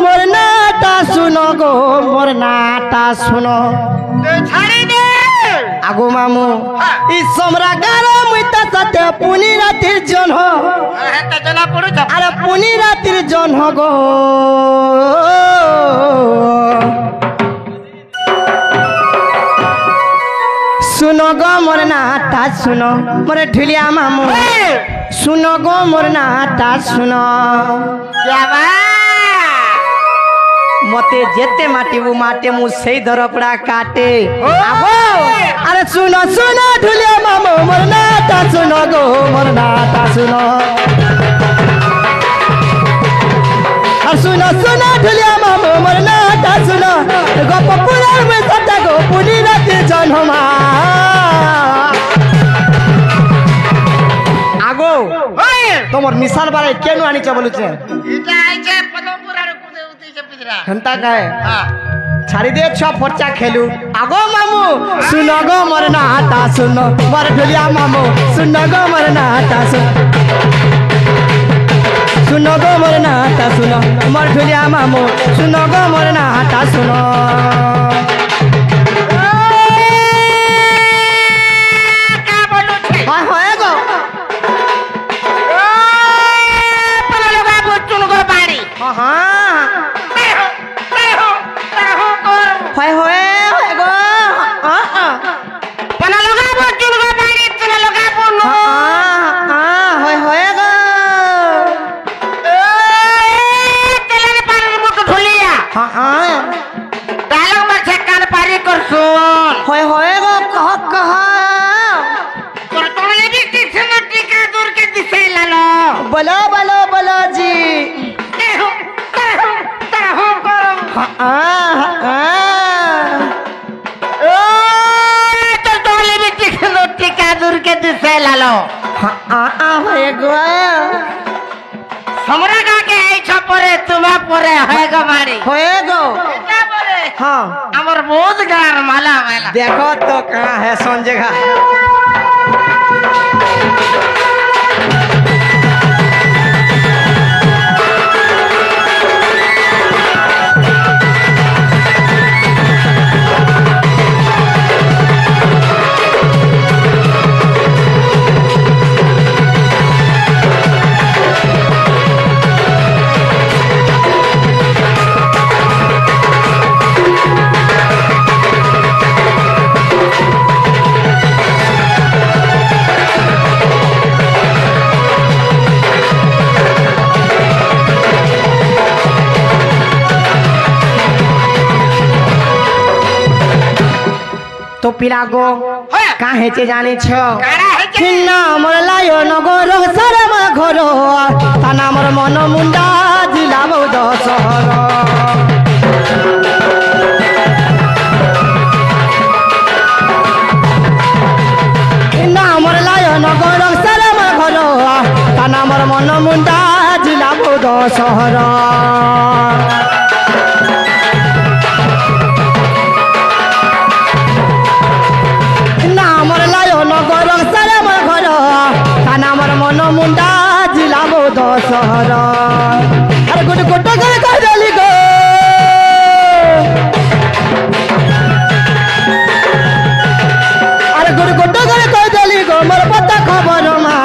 मोर नाटा सुनो गो मोर नाटा सुनो ছাড়ি দে আগো মামু ই সমরা গারো মুইতা সাথে পুনি রাতির জন হ হেতে জনা পড়ুছ আরে পুনি রাতির জন হ গো सुनो गो मोर नाटा सुनो मोर ढुलिया मामू सुनो गो मोर नाटा सुनो क्या बा मते जेते माटी वो माटे मु सही धरपड़ा काटे आगो अरे सुनो सुनो ढुलिया मामू मोर नाटा सुनो गो मोर नाटा सुनो अरे सुनो सुनो ढुलिया मामू मोर नाटा सुनो गो पपुरा में सटा गो पुनी राती जन हमा আগো তোমার মিশাল বারে কেন আনিছ বলছে এটা আইছে পদমপুর আর কুদে উতিছে পিছরা ঘন্টা কায় হ্যাঁ ছাড়ি দে ছ ফরচা খেলু আগো মামু শুনো গো মোর নাটা শুনো মোর ঢুলিয়া মামু শুনো গো মোর নাটা শুনো গো মোর নাটা শুনো মোর ঢুলিয়া মামু শুনো গো মোর নাটা শুনো কা বলুছে হয় হয় গো পলা লগা বচুন গো বাড়ি হ্যাঁ হয় হয় হয় গো পলা লগা বচুন গো বাড়ি পলা লগা বনু হয় হয় গো তেলের পারের মুখ ঢুলিয়া হ্যাঁ ডায়লগ মাছে কান পারি করছুন হয় হয় গো কহ কহ তোর তোর এবি কিছন টিকা দূর কে দিছে লালো বলো বলো বলো জি তাহু করম তোর তোর এবি কিছন টিকা দূর কে দিছে লালো হয়ে গো हमरा কাকে এই ছপরে তোমা পরে হয় গো বাড়ি হয়ে গো এটা পরে हाँ আমার বহুত গার মালা মালা देखो तो कहाँ है सोन जगह तो पिला गो काहे चे जाने छो কারা হইছে छिन्ना मोर लायो नगर सरम घर थाना मोर मन मुंडा जिला बौद सहर छिन्ना मोर लायो नगर सरम घर थाना मोर मन मुंडा जिला बौद सहर नामर लायो नगर सरम घर थानामर मन मुंडा जिला बौद सहर अरे गुट गुट कर कहली गो अरे गुट गुट कर कहली गो मोर पता खबर मा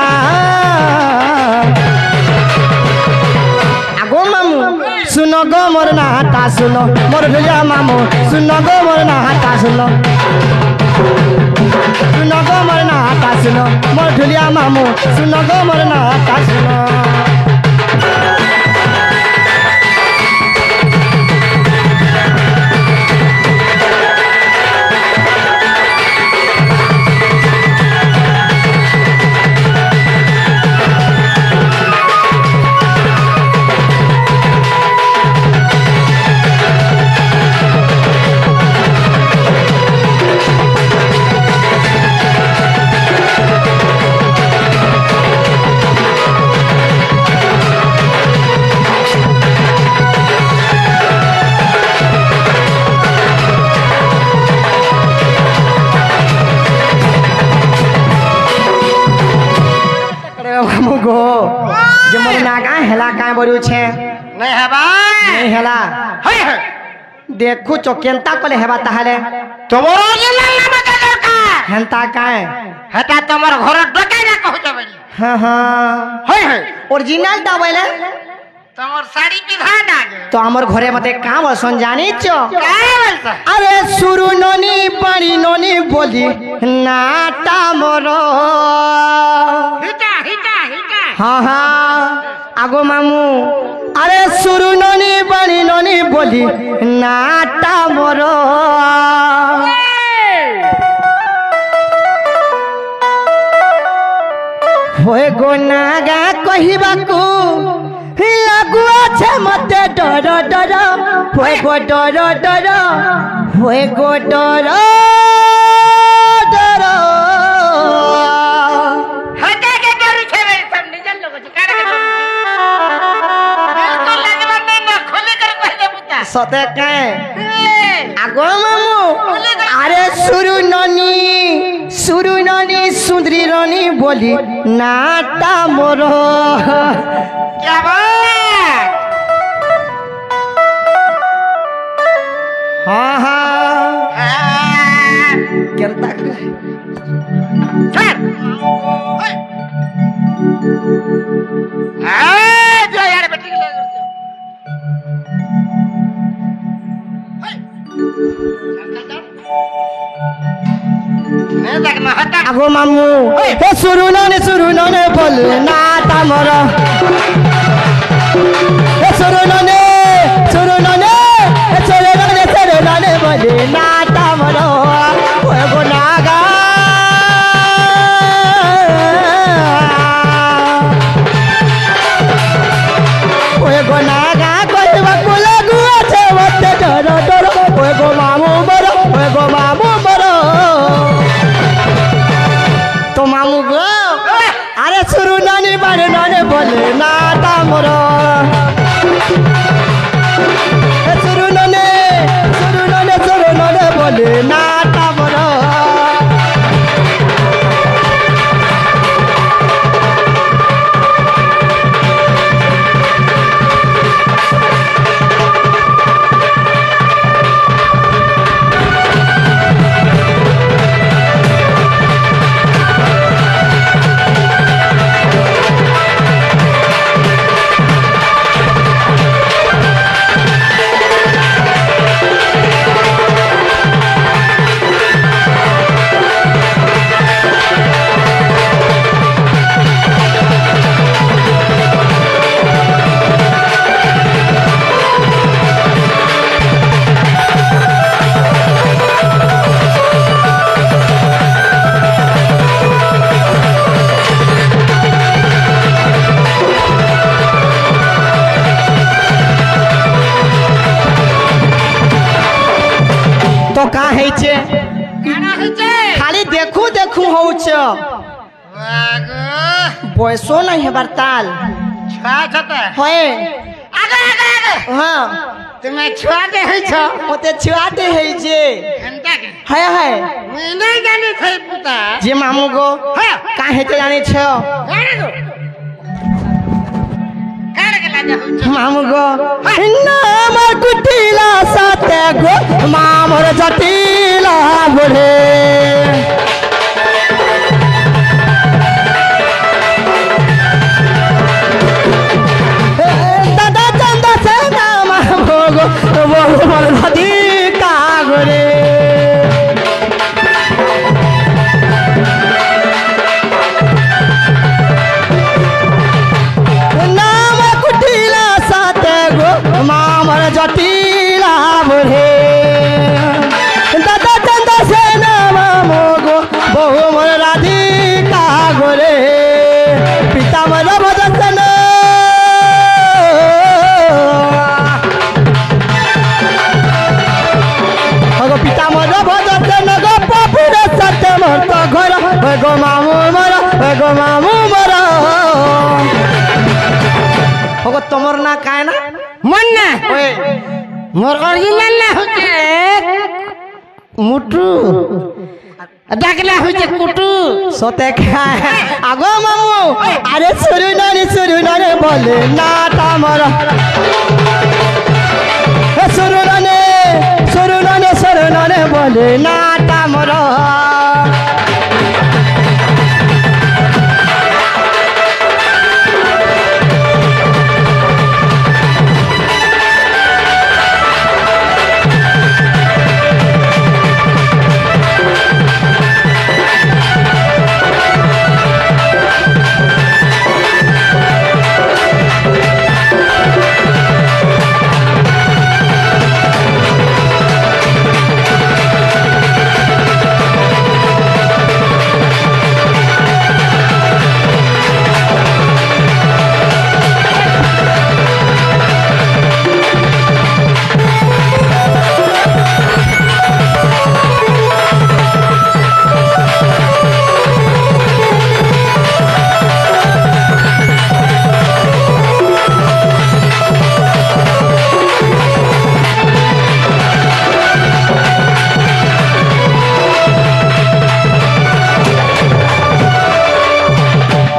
आगो मामू सुनो गो मोर नाटा सुनो मोर भैया मामू सुनो गो मोर नाटा सुनो सुनो गो मोर नाटा सुनो मोर ढुलिया मामू सुनो गो मोर नाटा सुनो गो जे मोर नागा हेला काय बरु छे नहीं है भाई नहीं हेला হই হই देखु चो केंता कोले हेबा ताहले তোমার অরিজিনাল নাম আছে দরকার हेंता काए হেটা তোমার ঘর ঢোকাই না কহ যাবে हाँ हाँ হই হই ओरिजिनल ता बोले তোমার শাড়ি বিধান আগে तो हमर घरे मते काम असन जानी चो काय বলছ अरे सुरु ननी पानी ननी बोली नाटा मोरो হিটা হিটা হিটা हाँ हाँ आगो मामू अरे सुरु ननी पानी ननी बोली नाटा मोरो होए गो नागा कहिबाकू लागू আছে মতে ডর ডর होए गो डर डर होए गो डर डर হেটা কে ডরু ছেবে সব নিজের লোক আছে কারে কে ডরু বিলকুল লাগবে না খুলে করে কই দে পুতা सते काए आगो मामू अरे सुरु ननी सुंदरी रानी बोली नाटा मोरो क्या बात हाँ हाँ केंता चल जो यार बेटी के लग मैं देख ना हटा आगो मामू हे सुरु ननी बोल नाटा मोरो हे सुरु ननी बोली नाटा मोरो ओए गो नागा ओए गो नागा कहिबा को लागू আছে মতে ডর ডর ওए गो मामू मरो ओए गो मामू मरो तो मामू गो अरे सुरु नानी बारे नाने बोले नाटा मोरो सुरु नाने बोले नाटा मोरो तो का है छे काना हइছে खाली देखू देखू होउछ वागो बयसो नहीं है बरताल छा छते होए आगे आगे आगे हां তুমি ছুয়াতে হইছ ओते छुआते है जे ঘন্টা কে है মুই নাই জানি থাই পুতা जे मामू गो हाँ। का है ते जाने छ গাড়ি গো কারে কে লাগা হইছ मामू गो नामर कुटिला साते गो मामर जटिला बोले दादा चंदा से नाम भोगो वो मोर नदी का गोरे नाम कुटिला साते गो मामर जटिला बोले दादा चंदा से नाम भोगो बहु मोर राधिका गोरे पिता मोर भजन गो पिता मोर भजन गो पपुर सत्य मोर तो घर गो मामू मोर गो तमर ना काए ना মন না ओए মোর অরিজিনাল না হইছে मुटू ডাকলা হইছে কুটু सोते खाए आगो मामू अरे सुरु नानी बोले नाटा मोर रे नाटा मोर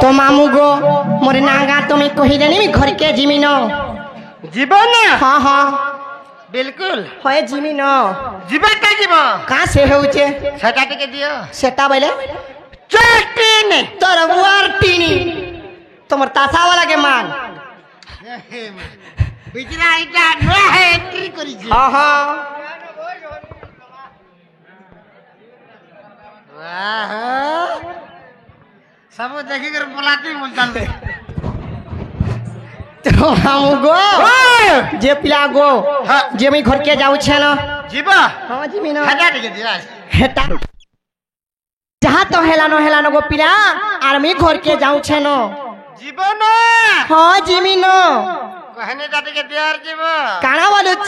तो मामू गो मोर नागा तुम्हें कही देनी घर के जिमिन जीवन हाँ हाँ बिल्कुल है जिमिन जीवन का जीव कहाँ से होचे सेटा टिके दियो सेटा बोले चटिन तोर वार्टिनी तुम्हार तासा वाला के मान बिजरा इटा न है एंट्री करी जी हाँ हाँ वाह सब देखी कर बुलाती बोलता तो मामू गो जे पिला गो जे मैं घर के जाऊ छे ना जीवा हाँ जिमिन सेटा टिके दिया हेटा जहाँ तो हेलानो गो पिला आर मैं घर के जाऊ छे ना जीवन हाँ जिमिन कहने जाते के दिया जीवा काना बोलुच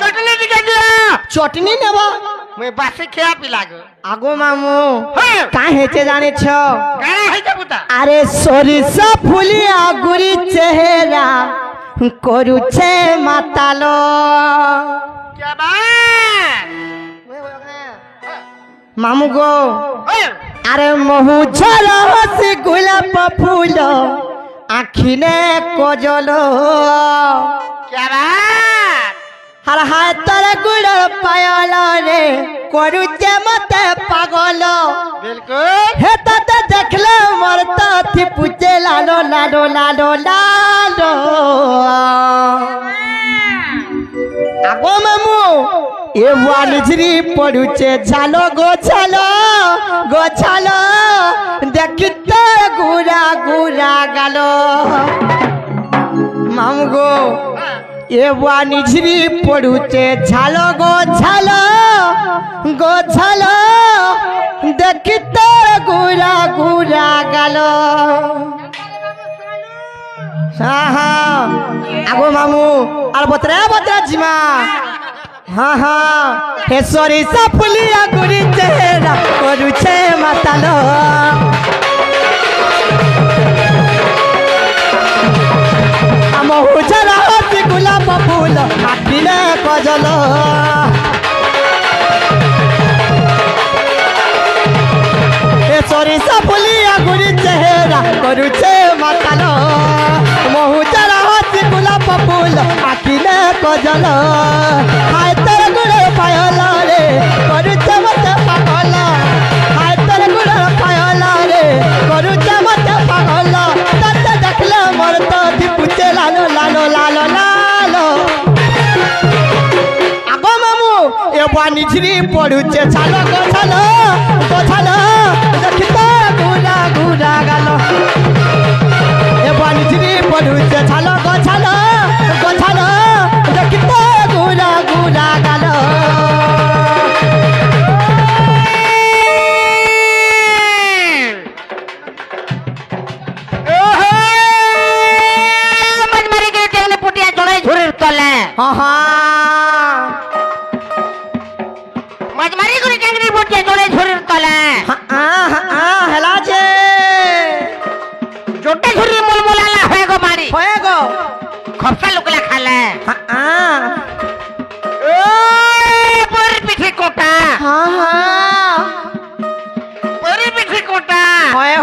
चटनी टिके दिया चटनी नेबो मैं बासी खिया पिला गो आगो मामू हाँ। का हेचे जाने छो गाना है जा पुता अरे सरिषा फुलिया गुरी चेहरा करुछे मातालो क्या बात मामू गो ओए अरे महू झरस गुलाब फूल आखिने कजलो क्या बात हर हातर गुड़ पायल रे करुचे मते पागल बिल्कुल हे तते देखले मरता थी पूछे लालो लालो लालो लालो आगो मामू ए वानिजरी पड़ुचे झालो गो झालो देखते गुरा गुरा गालो मामू गो ए वानिजरी पड़ुचे झालो गो झालो देखते गुरा गुरा गालो हाँ हाँ आगो मामू और बतरा जिमा हाँ हाँ हे सरिषा फुलिया गुरी चेहरा करुछे मातालो महू झरा हसी गुलाब फूल आखिने कजलो हे सरिषा फुलिया गुरी चेहरा करुछे मातालो महू झरा हसी गुलाब फूल आखिने कजलो हाय तर गुड़ पायल रे करुछे मते पागल हाय तर गुड़ पायल रे करुछे मते पागल तते देखले मोर तो दिपुचे लालो लालो लालो लालो आगो मामू ए वानिजरी पड़ुचे छालो गो छालो देखते गुरा गुरा गालो ए वानिजरी पड़ुचे छालो गो छालो देखते गुरा गुरा गालो मनमारी के टेगले पुटिया जोड़े झुरिर तले हाँ हाँ मनमारी के टेगले पुटिया जोड़े झुरिर तले हाँ हेला जे जोटे झुरी मुलमुलाला होएगो मारी होएगो खपसा लुकला खाले हाँ ओ पर पीछे कोटा हाँ पर पीछे कोटा होए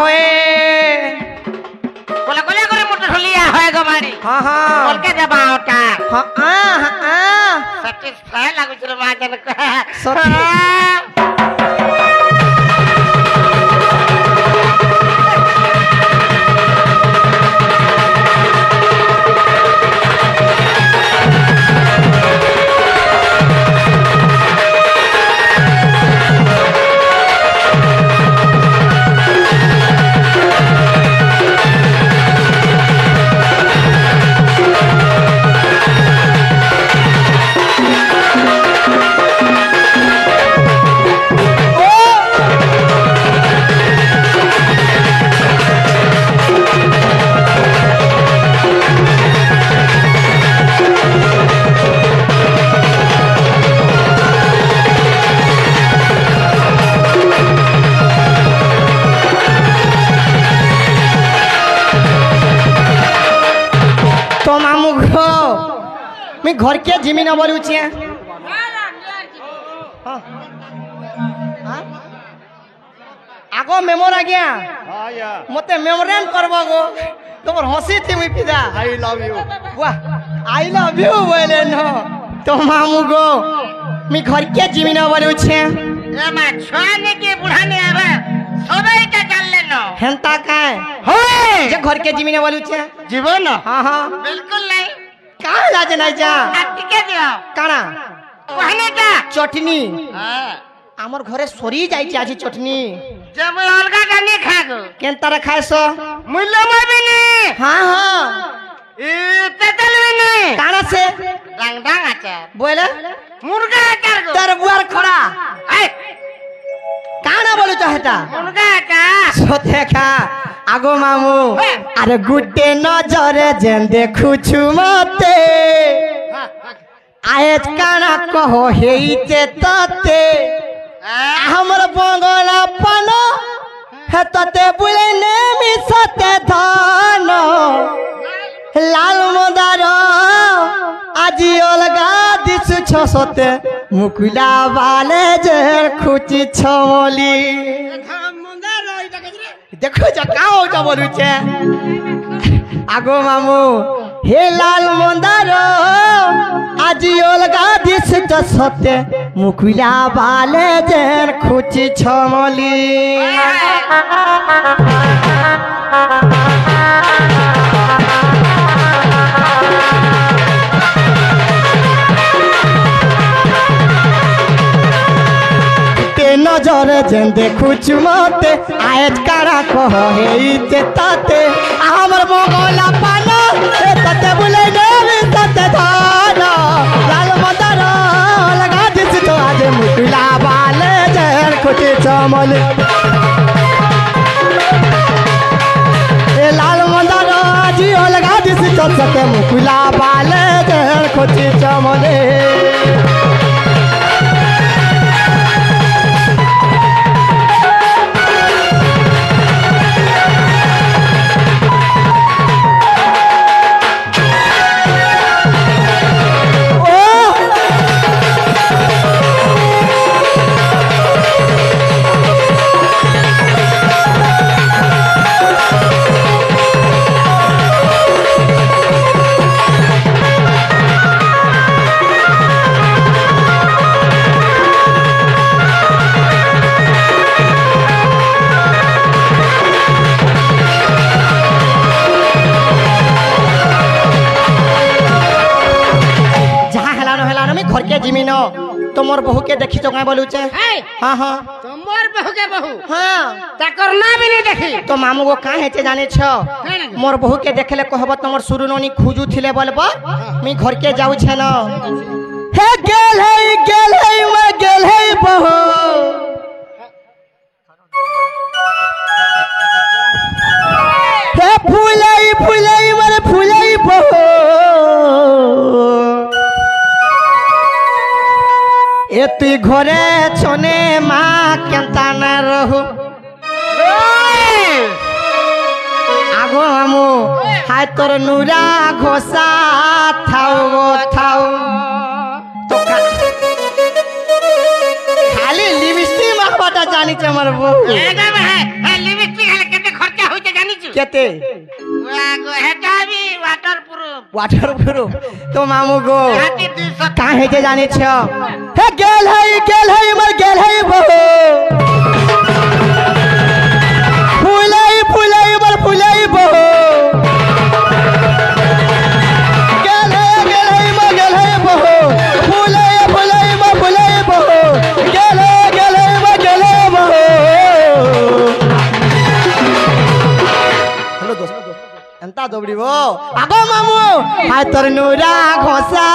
कोला कोला करे मोटर होलिया होएगो मारी हाँ बोल के दबा ओटा हाँ सच्ची लागु चलो माजन को सच्ची। जिमिन बोलुचे आगो मेमोर आज्ञा मते मेमोरेंड करबो गो तोर हंसी थी मुई पिदा आई लव यू वाह आई लव यू बोले न तो मामू गो मी घर के जिमिन बोलुचे ए मा छाने के बुढ़ाने आबे सबई का चल लेनो हेंता काय होए जे घर के जिमिन बोलुचे जीवन हां हां बिल्कुल नहीं का लाज नहीं जा टिके दियो काना कहने का चटनी हां आमर घरे सरी जाई आज चटनी जब अलगा जाने खागो केनता रे खाइसो मूल्य मबिनी हां हां ए तेतल बिनी काना से रंग डांग आचार बोले मुर्गा आचार गो तर बुआर खड़ा ए काना बोलु चाहता मुर्गा आचार सोते खा आगो मामू अरे गुड्डे नजरे जेन देखु छु मते आयत काना कहो हेइते तते हमर बंगला पानो हे तते बुले ने मिसते धान लाल मोदार আজি अलगा दिसु छसते मुकुला वाले जे खुची छमली देखो जा का होता बोलुचे आगो मामू हे लाल मंदार আজি अलगा दिसु छसते मुकुला वाले जे खुची छमली नजर जेन देखु मते आयत कारा कह हेइते ताते हमर बंगला पानो ए तते बुले ने तते धान लाल मदर लगा दिस तो आज मुकुला वाले जेन खुटी चमल ए लाल मदर जी लगा दिस तो तते मुकुला वाले जेन खुटी चमले जिमिनो तोमर बहू के देखी तो बोलुचे हाँ हाँ तोमर बहू के बहू हाँ ताकर ना भी नहीं देखी तो मामू को कहाँ हेचे जाने छो मोर बहू के देखले कहब तोमर सुरु ननी खुजू थिले बोलबो मी घर के जाऊ छे न हे गेल है मैं गेल है बहू हे फूलई फूलई मरे फूलई बहू ए तुई घरे छने माँ केंता न रहू आगो हमू हाय तोर नूरा घोसा थाऊ गो थाऊ तो खाली लिपस्टिक माखबाटा जानी छ हमर बहू एकदम है लिपस्टिक है केते खर्चा होय छ जानी छु केते वागो हेटा भी वाटरप्रूफ तो मामू गो हाथी 200 का है जे जाने छ हे गेल है मर गेल है बहू फूलई फूलई मर फूलई बहू गेल है मर गेल है बहू फूलई फूलई मर फूलई बहू गेल है मर गेल है बहू हेलो दोस्त एंता दोबड़ी वो आगो मामू हाय तोर नूरा घोसा